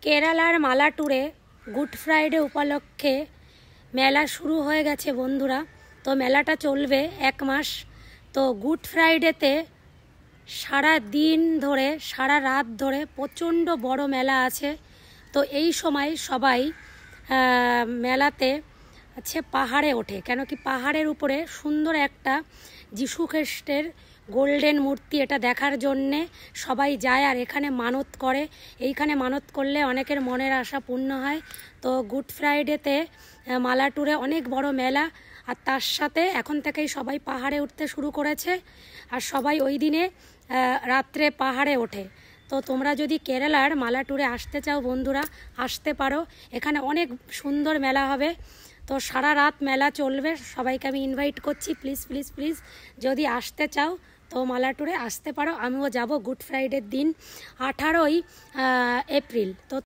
কেরালার মালাটুরে good Friday উপলক্ষে মেলা শুরু হয়ে গেছে বন্ধুরা। তো মেলাটা চলবে 1 মাস। তো গুড ফ্রাইডেতে সারা দিন ধরে সারা রাত ধরে প্রচণ্ড বড় মেলা আছে। তো এই সময় সবাই মেলাতে পাহাড়ে ওঠে, কেন কি পাহাড়ের উপরে সুন্দর একটা যিশু খ্রিস্টের গোল্ডেন মূর্তি, এটা দেখার জন্যে সবাই যায় আর এখানে মানত করে। এইখানে মানত করলে অনেকের মনের আশা পূর্ণ হয়। তো গুড ফ্রাইডেতে মালাটুরে অনেক বড় মেলা, আর তার সাথে এখন থেকেই সবাই পাহাড়ে উঠতে শুরু করেছে আর সবাই ওই দিনে রাত্রে পাহাড়ে ওঠে। তো তোমরা যদি কেরালার মালাটুরে আসতে চাও বন্ধুরা, আসতে পারো। এখানে অনেক সুন্দর মেলা হবে। তো সারা রাত মেলা চলবে, সবাইকে আমি ইনভাইট করছি, প্লিজ প্লিজ প্লিজ যদি আসতে চাও তো মালাটুরে আসতে পারো। আমিও যাব গুড ফ্রাইডের দিন 18ই এপ্রিল। তো